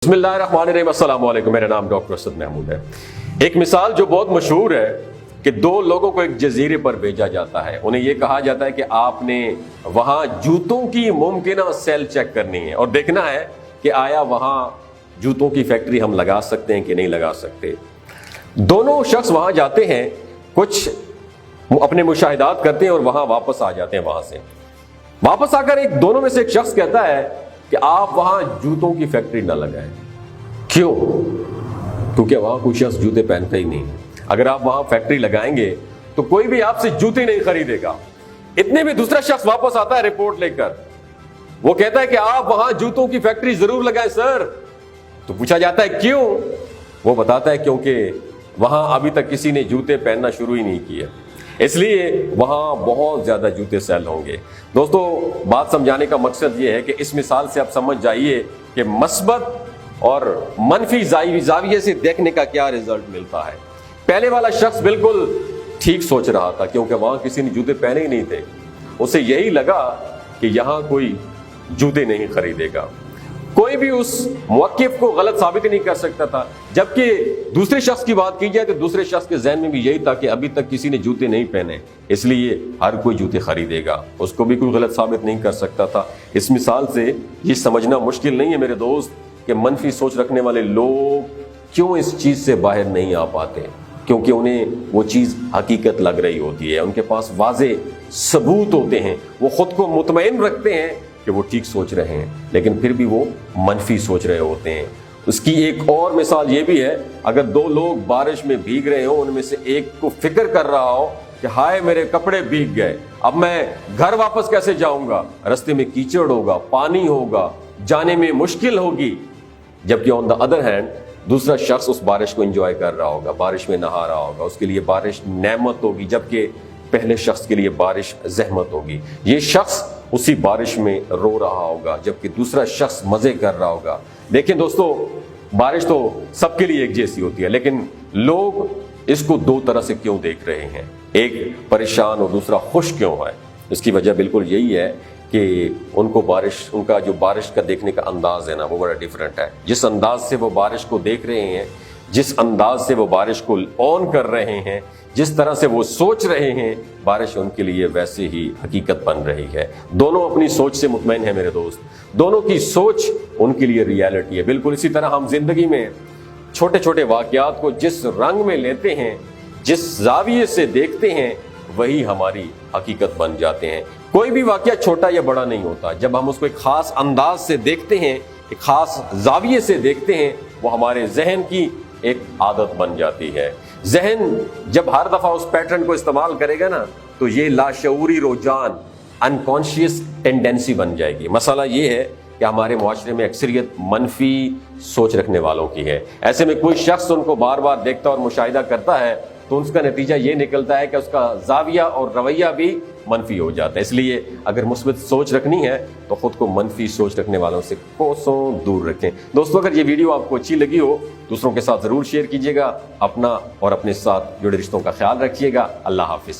बिस्मिल्लाहिर्रहमानिर्रहीम, अस्सलाम वालेकुम। मेरा नाम डॉक्टर असद महमूद है। एक मिसाल जो बहुत मशहूर है कि दो लोगों को एक जजीरे पर भेजा जाता है, उन्हें यह कहा जाता है कि आपने वहां जूतों की मुमकिन सेल चेक करनी है और देखना है कि आया वहां जूतों की फैक्ट्री हम लगा सकते हैं कि नहीं लगा सकते। दोनों शख्स वहां जाते हैं, कुछ अपने मुशाहिदात करते हैं और वहां वापस आ जाते हैं। वहां से वापस आकर दोनों में से एक शख्स कहता है कि आप वहां जूतों की फैक्ट्री ना लगाएं। क्यों? क्योंकि वहां कोई शख्स जूते पहनता ही नहीं। अगर आप वहां फैक्ट्री लगाएंगे तो कोई भी आपसे जूते नहीं खरीदेगा। इतने में दूसरा शख्स वापस आता है रिपोर्ट लेकर, वो कहता है कि आप वहां जूतों की फैक्ट्री जरूर लगाएं सर। तो पूछा जाता है क्यों? वो बताता है क्योंकि वहां अभी तक किसी ने जूते पहनना शुरू ही नहीं किया, इसलिए वहां बहुत ज्यादा जूते सेल होंगे। दोस्तों, बात समझाने का मकसद यह है कि इस मिसाल से आप समझ जाइए कि मस्बत और मनफी जाविये से देखने का क्या रिजल्ट मिलता है। पहले वाला शख्स बिल्कुल ठीक सोच रहा था क्योंकि वहां किसी ने जूते पहने ही नहीं थे। उसे यही लगा कि यहां कोई जूते नहीं खरीदेगा। कोई भी उस मुवक्किफ को गलत साबित नहीं कर सकता था। जबकि दूसरे शख्स की बात की जाए तो दूसरे शख्स के ज़हन में भी यही था कि अभी तक किसी ने जूते नहीं पहने, इसलिए हर कोई जूते खरीदेगा। उसको भी कोई गलत साबित नहीं कर सकता था। इस मिसाल से ये समझना मुश्किल नहीं है मेरे दोस्त कि मनफी सोच रखने वाले लोग क्यों इस चीज़ से बाहर नहीं आ पाते, क्योंकि उन्हें वो चीज़ हकीकत लग रही होती है। उनके पास वाज़े सबूत होते हैं, वो खुद को मुतमईन रखते हैं कि वो ठीक सोच रहे हैं, लेकिन फिर भी वो मनफी सोच रहे होते हैं। उसकी एक और मिसाल ये भी है, अगर दो लोग बारिश में भीग रहे हो, उनमें से एक को फिक्र कर रहा हो कि हाय मेरे कपड़े भीग गए, अब मैं घर वापस कैसे जाऊंगा, रास्ते में कीचड़ होगा, पानी होगा, जाने में मुश्किल होगी। जबकि ऑन द अदर हैंड दूसरा शख्स उस बारिश को एंजॉय कर रहा होगा, बारिश में नहा रहा होगा, उसके लिए बारिश नेमत होगी, जबकि पहले शख्स के लिए बारिश जहमत होगी। ये शख्स उसी बारिश में रो रहा होगा, जबकि दूसरा शख्स मजे कर रहा होगा। देखिए दोस्तों, बारिश तो सबके लिए एक जैसी होती है, लेकिन लोग इसको दो तरह से क्यों देख रहे हैं, एक परेशान और दूसरा खुश क्यों है? इसकी वजह बिल्कुल यही है कि उनको उनका जो बारिश का देखने का अंदाज है ना, वो बड़ा डिफरेंट है। जिस अंदाज से वो बारिश को देख रहे हैं, जिस अंदाज से वो बारिश को ऑन कर रहे हैं, जिस तरह से वो सोच रहे हैं, बारिश उनके लिए वैसे ही हकीकत बन रही है। दोनों अपनी सोच से मुतमईन है मेरे दोस्त, दोनों की सोच उनके लिए रियलिटी है। बिल्कुल इसी तरह हम जिंदगी में छोटे छोटे वाकयात को जिस रंग में लेते हैं, जिस जाविये से देखते हैं, वही हमारी हकीकत बन जाते हैं। कोई भी वाकया छोटा या बड़ा नहीं होता। जब हम उसको एक खास अंदाज से देखते हैं, एक खास जाविये से देखते हैं, वो हमारे जहन की एक आदत बन जाती है। जहन जब हर दफा उस पैटर्न को इस्तेमाल करेगा ना, तो ये लाशऊरी रुझान, अनकॉन्शियस टेंडेंसी बन जाएगी। मसला ये है कि हमारे मुआशरे में अक्सरियत मनफी सोच रखने वालों की है। ऐसे में कोई शख्स उनको बार बार देखता और मुशाहिदा करता है तो उसका नतीजा ये निकलता है कि उसका जाविया और रवैया भी मनफी हो जाता है। इसलिए अगर मुस्बित सोच रखनी है तो खुद को मनफी सोच रखने वालों से कोसों दूर रखें। दोस्तों, अगर ये वीडियो आपको अच्छी लगी हो, दूसरों के साथ जरूर शेयर कीजिएगा। अपना और अपने साथ जुड़े रिश्तों का ख्याल रखिएगा। अल्लाह हाफिज।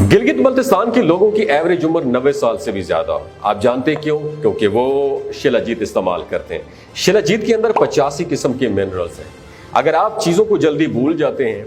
गिलगित बल्तिस्तान के लोगों की एवरेज उम्र 90 साल से भी ज्यादा। आप जानते हैं क्यों? क्योंकि वो शिलाजीत इस्तेमाल करते हैं। शिलाजीत के अंदर 85 किस्म के मिनरल्स हैं। अगर आप चीजों को जल्दी भूल जाते हैं,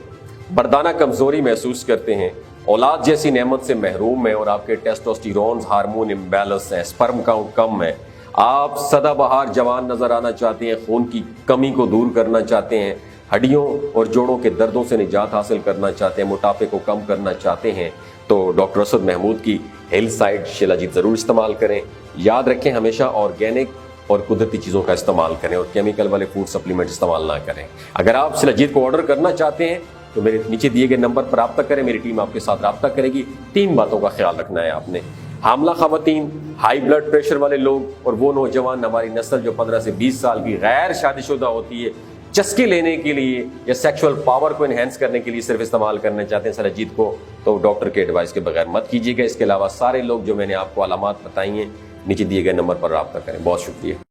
बर्दाना कमजोरी महसूस करते हैं, औलाद जैसी नेमत से महरूम है और आपके टेस्टोस्टेरोन हार्मोन इम्बैलेंस है, स्पर्म काउंट कम है, आप सदाबहार जवान नजर आना चाहते हैं, खून की कमी को दूर करना चाहते हैं, हड्डियों और जोड़ों के दर्दों से निजात हासिल करना चाहते हैं, मोटापे को कम करना चाहते हैं, तो डॉक्टर असद महमूद की हिलसाइड शिलाजीत जरूर इस्तेमाल करें। याद रखें, हमेशा ऑर्गेनिक और कुदरती चीज़ों का इस्तेमाल करें और केमिकल वाले फूड सप्लीमेंट इस्तेमाल ना करें। अगर आप शिलाजीत को ऑर्डर करना चाहते हैं तो मेरे नीचे दिए गए नंबर पर रब्ता करें, मेरी टीम आपके साथ रब्ता करेगी। 3 बातों का ख्याल रखना है आपने: हामला खवातीन, हाई ब्लड प्रेशर वाले लोग और वो नौजवान हमारी नस्ल जो 15 से 20 साल की गैर शादीशुदा होती है, चस्के लेने के लिए या सेक्सुअल पावर को एनहेंस करने के लिए सिर्फ इस्तेमाल करना चाहते हैं शिलाजीत को, तो डॉक्टर के एडवाइस के बगैर मत कीजिएगा। इसके अलावा सारे लोग जो मैंने आपको अलामात बताई हैं, नीचे दिए गए नंबर पर रब्ता करें। बहुत शुक्रिया।